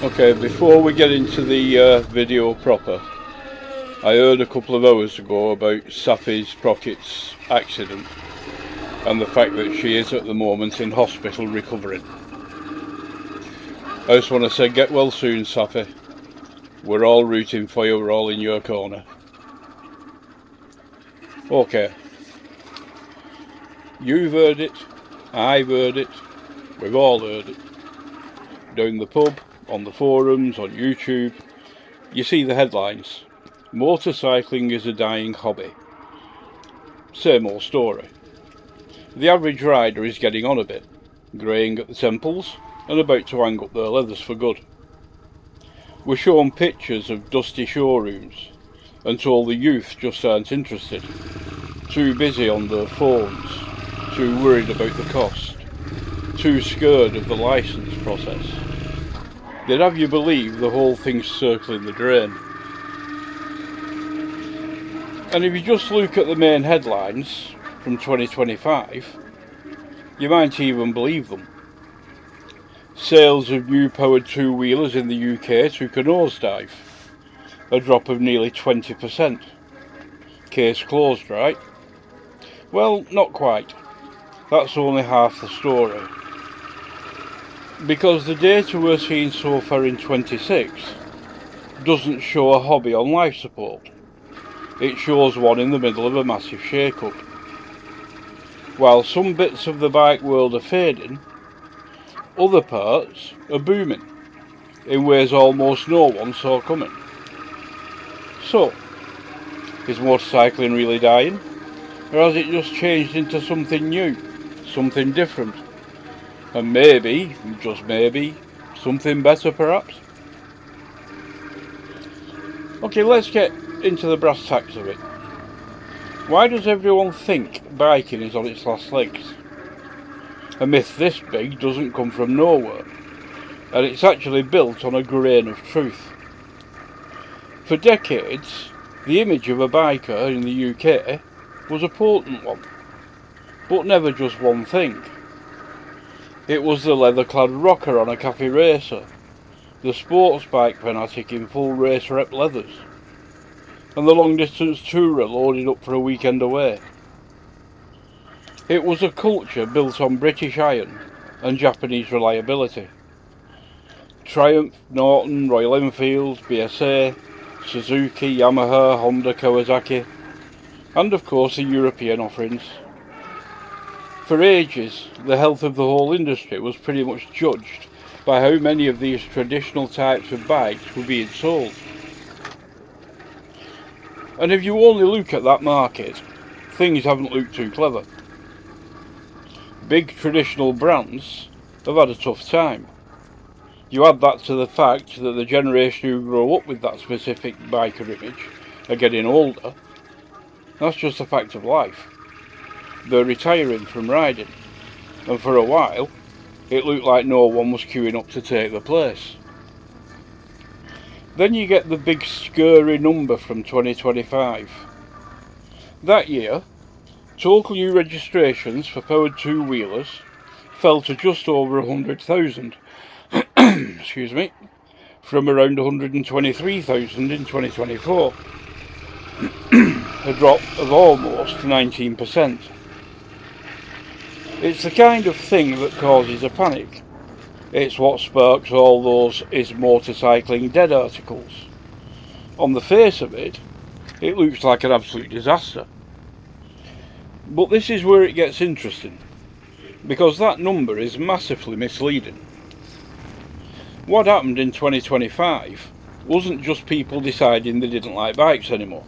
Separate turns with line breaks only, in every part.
Okay, before we get into the video proper, I heard a couple of hours ago about Safi Sprocket's accident and the fact that she is at the moment in hospital recovering. I just want to say get well soon, Safi. We're all rooting for you, we're all in your corner. Okay, you've heard it, I've heard it, we've all heard it. Down the pub, on the forums, on YouTube, you see the headlines. Motorcycling is a dying hobby. Same old story. The average rider is getting on a bit, greying at the temples and about to hang up their leathers for good. We're shown pictures of dusty showrooms and told the youth just aren't interested. Too busy on their phones, too worried about the cost, too scared of the licence process. They'd have you believe the whole thing's circling the drain. And if you just look at the main headlines from 2025, you might even believe them. Sales of new powered two-wheelers in the UK took a nosedive, a drop of nearly 20%. Case closed, right? Well, not quite. That's only half the story. Because the data we're seeing so far in 26 doesn't show a hobby on life support. It shows one in the middle of a massive shake-up. While some bits of the bike world are fading, other parts are booming in ways almost no one saw coming. So, is motorcycling really dying? Or has it just changed into something new, something different? And maybe, just maybe, something better perhaps? Okay, let's get into the brass tacks of it. Why does everyone think biking is on its last legs? A myth this big doesn't come from nowhere, and it's actually built on a grain of truth. For decades, the image of a biker in the UK was a potent one, but never just one thing. It was the leather-clad rocker on a cafe racer, the sports bike fanatic in full race rep leathers, and the long-distance tourer loaded up for a weekend away. It was a culture built on British iron and Japanese reliability. Triumph, Norton, Royal Enfield, BSA, Suzuki, Yamaha, Honda, Kawasaki, and of course the European offerings. For ages, the health of the whole industry was pretty much judged by how many of these traditional types of bikes were being sold. And if you only look at that market, things haven't looked too clever. Big traditional brands have had a tough time. You add that to the fact that the generation who grow up with that specific biker image are getting older. That's just a fact of life. They're retiring from riding, and for a while it looked like no one was queuing up to take their place. Then you get the big scary number from 2025. That year, total new registrations for powered two-wheelers fell to just over 100,000, excuse me, from around 123,000 in 2024, a drop of almost 19%. It's the kind of thing that causes a panic. It's what sparks all those "is motorcycling dead" articles. On the face of it, it looks like an absolute disaster. But this is where it gets interesting, because that number is massively misleading. What happened in 2025 wasn't just people deciding they didn't like bikes anymore.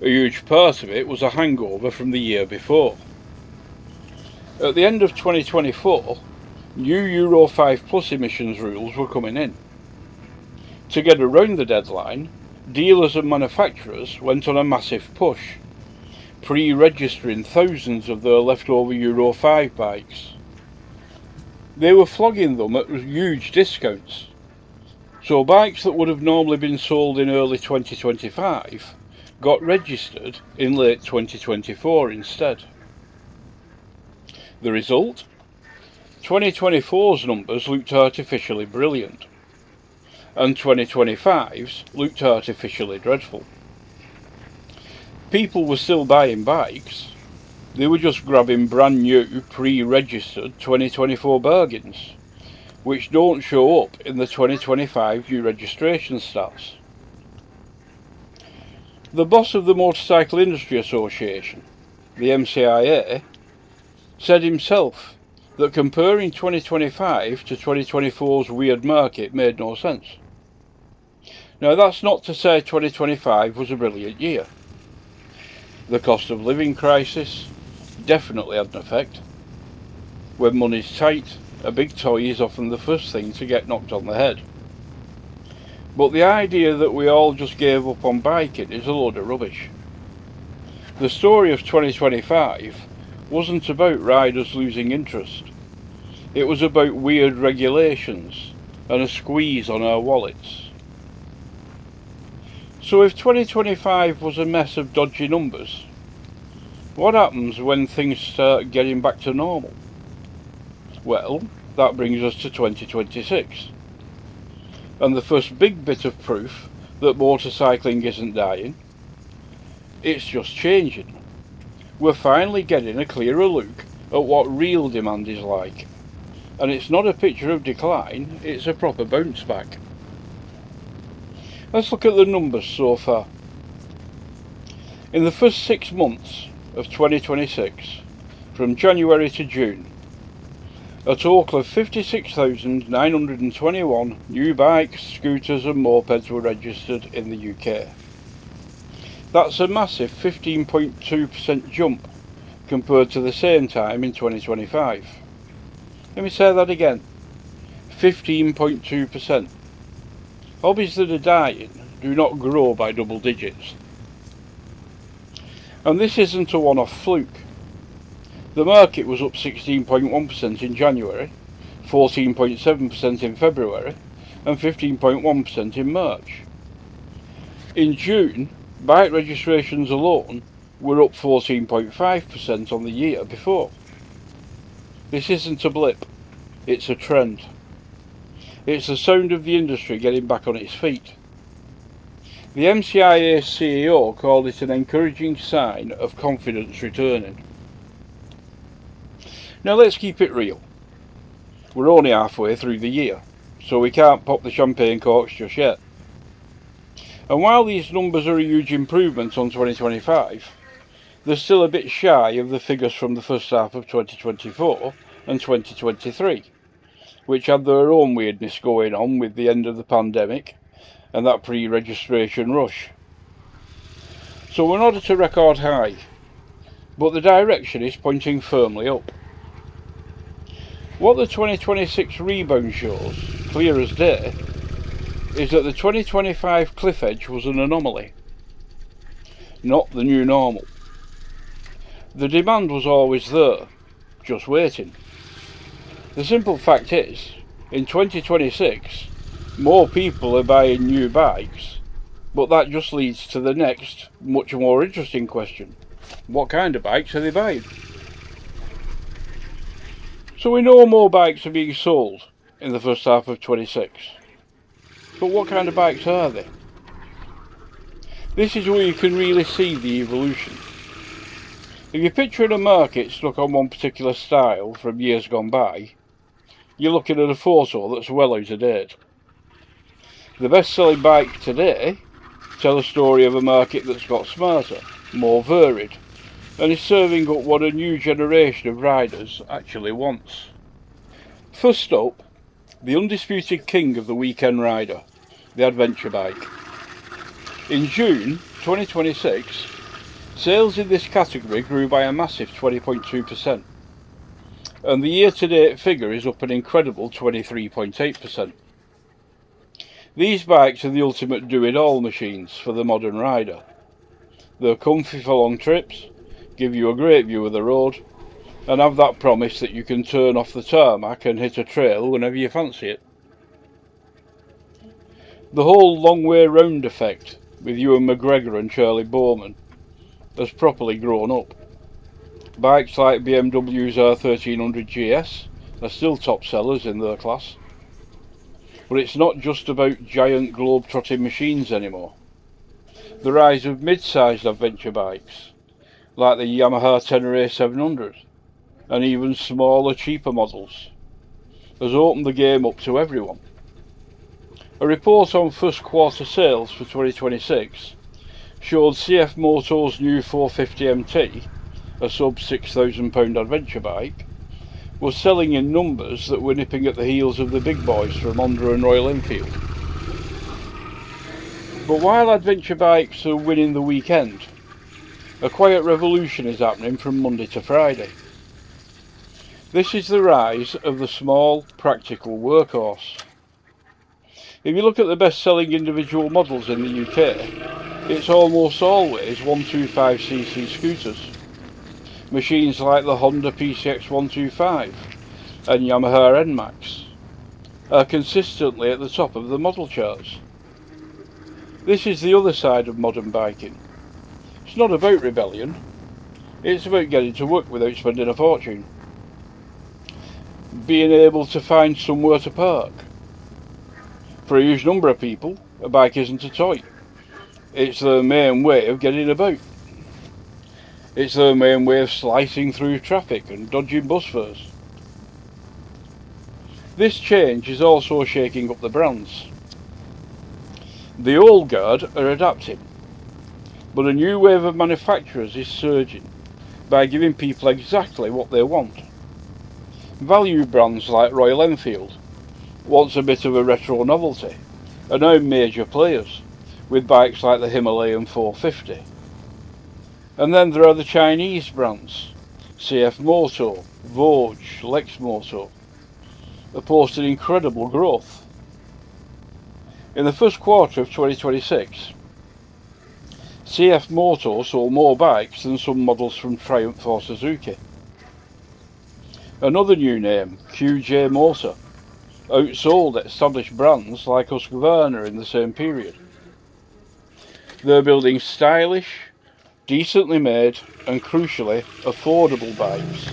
A huge part of it was a hangover from the year before. At the end of 2024, new Euro 5 Plus emissions rules were coming in. To get around the deadline, dealers and manufacturers went on a massive push, pre-registering thousands of their leftover Euro 5 bikes. They were flogging them at huge discounts, so bikes that would have normally been sold in early 2025 got registered in late 2024 instead. The result? 2024's numbers looked artificially brilliant. and 2025s looked artificially dreadful. People were still buying bikes, they were just grabbing brand new pre-registered 2024 bargains, which don't show up in the 2025 new registration stats. The boss of the Motorcycle Industry Association, the MCIA, said himself that comparing 2025 to 2024's weird market made no sense. Now that's not to say 2025 was a brilliant year. The cost of living crisis definitely had an effect. When money's tight, a big toy is often the first thing to get knocked on the head. But the idea that we all just gave up on biking is a load of rubbish. The story of 2025 wasn't about riders losing interest. It was about weird regulations and a squeeze on our wallets. So if 2025 was a mess of dodgy numbers, what happens when things start getting back to normal? Well, that brings us to 2026. And the first big bit of proof that motorcycling isn't dying, it's just changing. We're finally getting a clearer look at what real demand is like. And it's not a picture of decline, it's a proper bounce back. Let's look at the numbers so far. In the first 6 months of 2026, from January to June, a total of 56,921 new bikes, scooters and mopeds were registered in the UK. That's a massive 15.2% jump compared to the same time in 2025. Let me say that again, 15.2%. Hobbies that are dying do not grow by double digits. And this isn't a one-off fluke. The market was up 16.1% in January, 14.7% in February and 15.1% in March. In June, bike registrations alone were up 14.5% on the year before. This isn't a blip, it's a trend. It's the sound of the industry getting back on its feet. The MCIA CEO called it an encouraging sign of confidence returning. Now let's keep it real. We're only halfway through the year, so we can't pop the champagne corks just yet. And while these numbers are a huge improvement on 2025, they're still a bit shy of the figures from the first half of 2024 and 2023, which had their own weirdness going on with the end of the pandemic and that pre-registration rush. So we're not at a record high, but the direction is pointing firmly up. What the 2026 rebound shows, clear as day, is that the 2025 cliff edge was an anomaly, not the new normal. The demand was always there, just waiting. The simple fact is, in 2026, more people are buying new bikes, but that just leads to the next, much more interesting question. What kind of bikes are they buying? So we know more bikes are being sold in the first half of 26. But what kind of bikes are they? This is where you can really see the evolution. If you're picturing a market stuck on one particular style from years gone by, you're looking at a photo that's well out of date. The best-selling bikes today tell a story of a market that's got smarter, more varied, and is serving up what a new generation of riders actually wants. First up, the undisputed king of the weekend rider, the adventure bike. In June 2026, sales in this category grew by a massive 20.2%, and the year-to-date figure is up an incredible 23.8%. These bikes are the ultimate do-it-all machines for the modern rider. They're comfy for long trips, give you a great view of the road, and have that promise that you can turn off the tarmac and hit a trail whenever you fancy it. The whole long way round effect with Ewan McGregor and Charlie Bowman has properly grown up. Bikes like BMW's R1300 GS are still top sellers in their class. But it's not just about giant globe-trotting machines anymore. The rise of mid-sized adventure bikes, like the Yamaha Tenere 700, and even smaller, cheaper models, has opened the game up to everyone. A report on first quarter sales for 2026 showed CF Moto's new 450MT, a sub £6,000 adventure bike, was selling in numbers that were nipping at the heels of the big boys from Honda and Royal Enfield. But while adventure bikes are winning the weekend, a quiet revolution is happening from Monday to Friday. This is the rise of the small, practical workhorse. If you look at the best-selling individual models in the UK, it's almost always 125cc scooters. Machines like the Honda PCX 125 and Yamaha NMAX are consistently at the top of the model charts. This is the other side of modern biking. It's not about rebellion, it's about getting to work without spending a fortune. Being able to find somewhere to park. For a huge number of people, a bike isn't a toy. It's their main way of getting about. It's their main way of slicing through traffic and dodging bus fares. This change is also shaking up the brands. The old guard are adapting, but a new wave of manufacturers is surging by giving people exactly what they want. Value brands like Royal Enfield, once a bit of a retro novelty, are now major players, with bikes like the Himalayan 450. And then there are the Chinese brands, CF Moto, Voge, Lexmoto. They posted incredible growth. In the first quarter of 2026, CF Moto sold more bikes than some models from Triumph or Suzuki. Another new name, QJ Motor, outsold established brands like Husqvarna in the same period. They're building stylish, decently made and crucially affordable bikes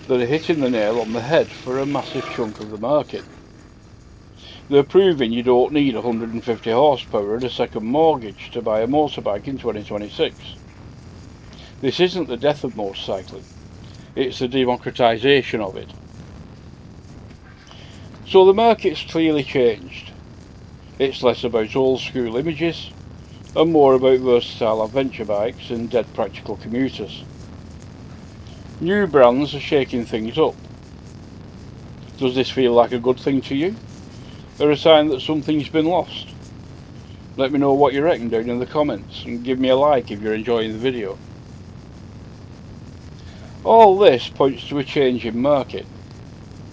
that are hitting the nail on the head for a massive chunk of the market. They're proving you don't need 150 horsepower and a second mortgage to buy a motorbike in 2026. This isn't the death of motorcycling, it's the democratisation of it. So the market's clearly changed. It's less about old school images and more about versatile adventure bikes and dead practical commuters. New brands are shaking things up. Does this feel like a good thing to you, or a sign that something's been lost? Let me know what you reckon down in the comments, and give me a like if you're enjoying the video. All this points to a change in market,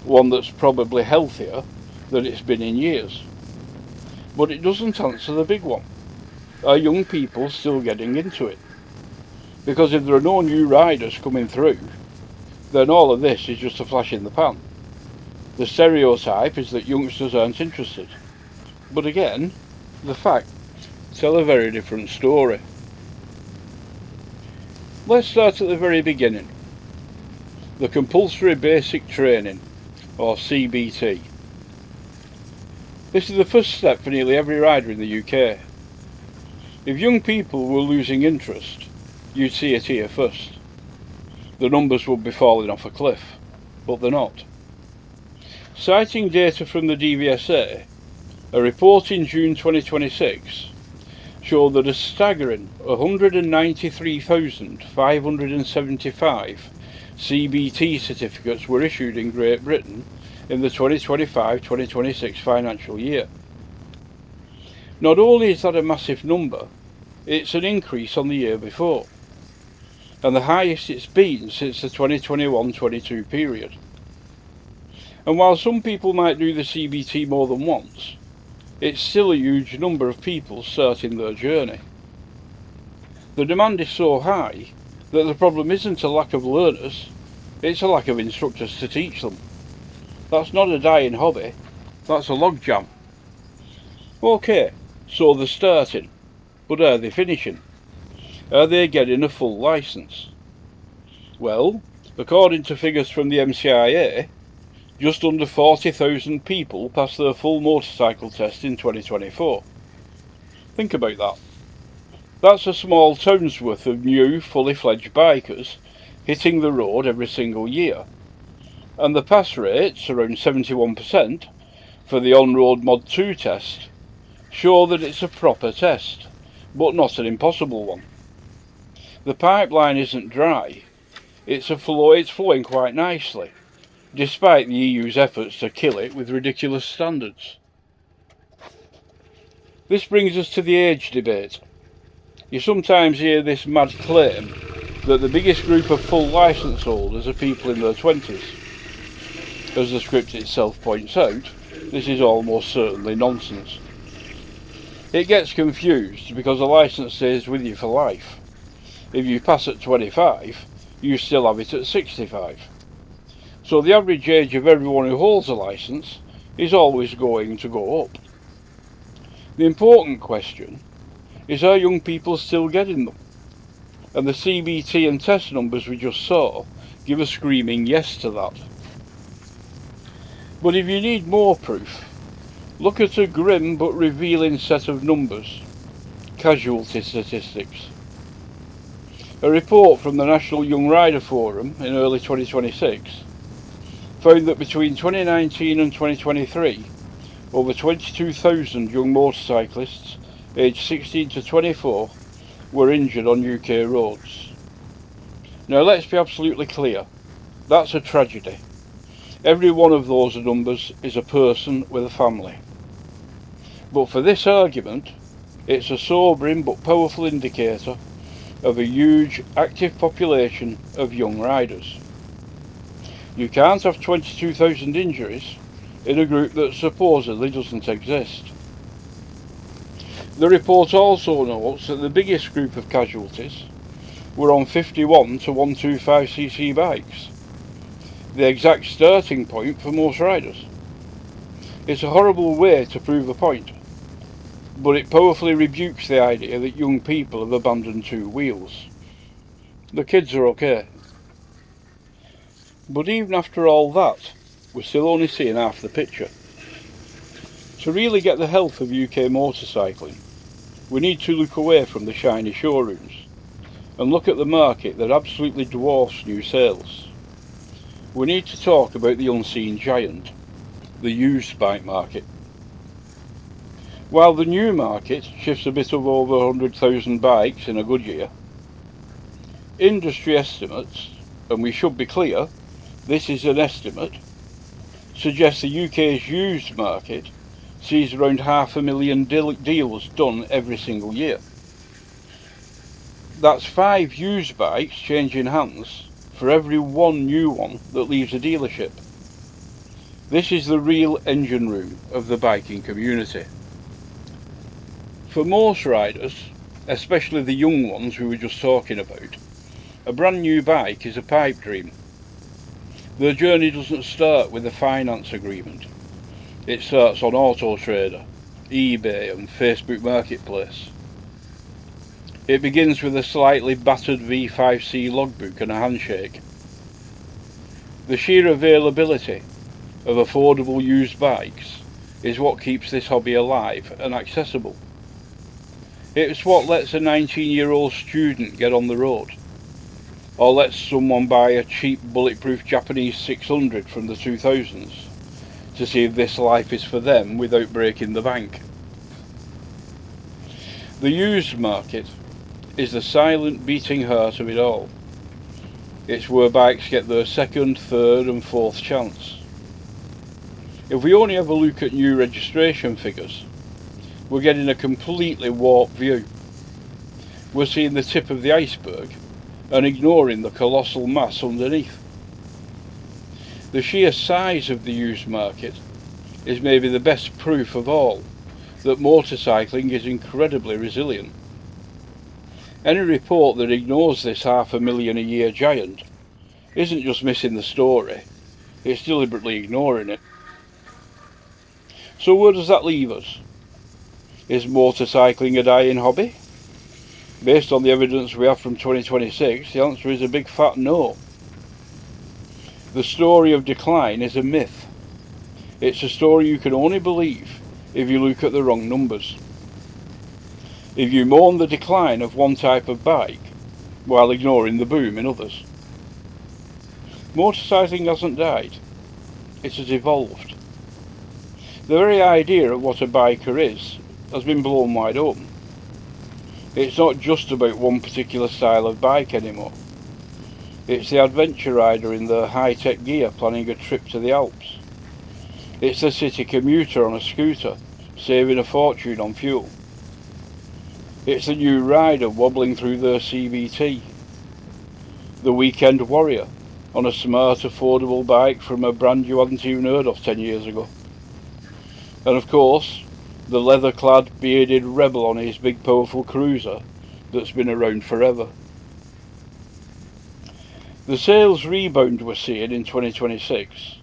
one that's probably healthier than it's been in years. But it doesn't answer the big one. Are young people still getting into it? Because if there are no new riders coming through, then all of this is just a flash in the pan. The stereotype is that youngsters aren't interested. But again, the facts tell a very different story. Let's start at the very beginning. The compulsory basic training, or CBT. This is the first step for nearly every rider in the UK. If young people were losing interest, you'd see it here first. The numbers would be falling off a cliff, but they're not. Citing data from the DVSA, a report in June 2026 showed that a staggering 193,575 CBT certificates were issued in Great Britain in the 2025-2026 financial year. Not only is that a massive number, it's an increase on the year before, and the highest it's been since the 2021-22 period. And while some people might do the CBT more than once, it's still a huge number of people starting their journey. The demand is so high that the problem isn't a lack of learners, it's a lack of instructors to teach them. That's not a dying hobby, that's a logjam. Okay, so they're starting, but are they finishing? Are they getting a full licence? Well, according to figures from the MCIA, just under 40,000 people passed their full motorcycle test in 2024. Think about that. That's a small town's worth of new, fully fledged bikers hitting the road every single year. And the pass rates, around 71%, for the on-road Mod 2 test, show that it's a proper test, but not an impossible one. The pipeline isn't dry, it's flowing quite nicely, despite the EU's efforts to kill it with ridiculous standards. This brings us to the age debate. You sometimes hear this mad claim that the biggest group of full licence holders are people in their 20s. As the script itself points out, this is almost certainly nonsense. It gets confused because a licence stays with you for life. If you pass at 25, you still have it at 65. So the average age of everyone who holds a licence is always going to go up. The important question is, are young people still getting them? And the CBT and test numbers we just saw give a screaming yes to that. But if you need more proof, look at a grim but revealing set of numbers: casualty statistics. A report from the National Young Rider Forum in early 2026 found that between 2019 and 2023, over 22,000 young motorcyclists aged 16 to 24 were injured on UK roads. Now let's be absolutely clear, that's a tragedy. Every one of those numbers is a person with a family. But for this argument, it's a sobering but powerful indicator of a huge active population of young riders. You can't have 22,000 injuries in a group that supposedly doesn't exist. The report also notes that the biggest group of casualties were on 51 to 125cc bikes, the exact starting point for most riders. It's a horrible way to prove a point, but it powerfully rebukes the idea that young people have abandoned two wheels. The kids are okay. But even after all that, we're still only seeing half the picture. To really get the health of UK motorcycling, we need to look away from the shiny showrooms and look at the market that absolutely dwarfs new sales. We need to talk about the unseen giant, the used bike market. While the new market shifts a bit of over 100,000 bikes in a good year, industry estimates, and we should be clear, this is an estimate, suggest the UK's used market sees around 500,000 deals done every single year. That's 5 used bikes changing hands for every one new one that leaves a dealership. This is the real engine room of the biking community. For most riders, especially the young ones we were just talking about, a brand new bike is a pipe dream. Their journey doesn't start with a finance agreement. It starts on Auto Trader, eBay and Facebook Marketplace. It begins with a slightly battered V5C logbook and a handshake. The sheer availability of affordable used bikes is what keeps this hobby alive and accessible. It's what lets a 19-year-old student get on the road, or lets someone buy a cheap bulletproof Japanese 600 from the 2000s to see if this life is for them without breaking the bank. The used market is the silent beating heart of it all. It's where bikes get their second, third and fourth chance. If we only have a look at new registration figures, we're getting a completely warped view. We're seeing the tip of the iceberg and ignoring the colossal mass underneath. The sheer size of the used market is maybe the best proof of all that motorcycling is incredibly resilient. Any report that ignores this 500,000 a year giant isn't just missing the story, it's deliberately ignoring it. So where does that leave us? Is motorcycling a dying hobby? Based on the evidence we have from 2026, the answer is a big fat no. The story of decline is a myth. It's a story you can only believe if you look at the wrong numbers. If you mourn the decline of one type of bike while ignoring the boom in others. Motorcycling hasn't died, it has evolved. The very idea of what a biker is has been blown wide open. It's not just about one particular style of bike anymore. It's the adventure rider in the high-tech gear planning a trip to the Alps. It's the city commuter on a scooter, saving a fortune on fuel. It's the new rider wobbling through their CVT. The weekend warrior on a smart, affordable bike from a brand you hadn't even heard of 10 years ago. And of course, the leather-clad, bearded rebel on his big, powerful cruiser that's been around forever. The sales rebound we're seeing in 2026,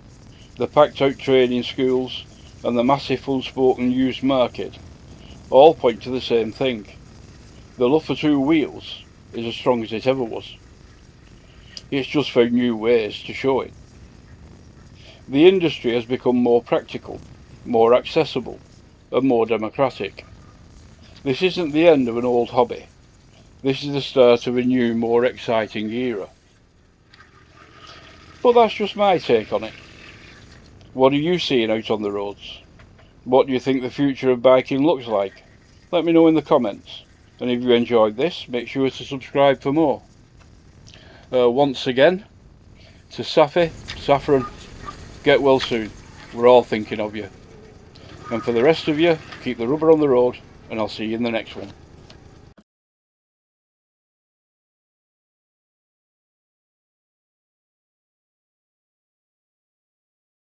the packed-out training schools, and the massive full-spoken used market all point to the same thing. The love for two wheels is as strong as it ever was. It's just found new ways to show it. The industry has become more practical, more accessible, and more democratic. This isn't the end of an old hobby. This is the start of a new, more exciting era. But that's just my take on it. What are you seeing out on the roads? What do you think the future of biking looks like? Let me know in the comments. And if you enjoyed this, make sure to subscribe for more. Once again, to Safi, Saffron, get well soon. We're all thinking of you. And for the rest of you, keep the rubber on the road, and I'll see you in the next one.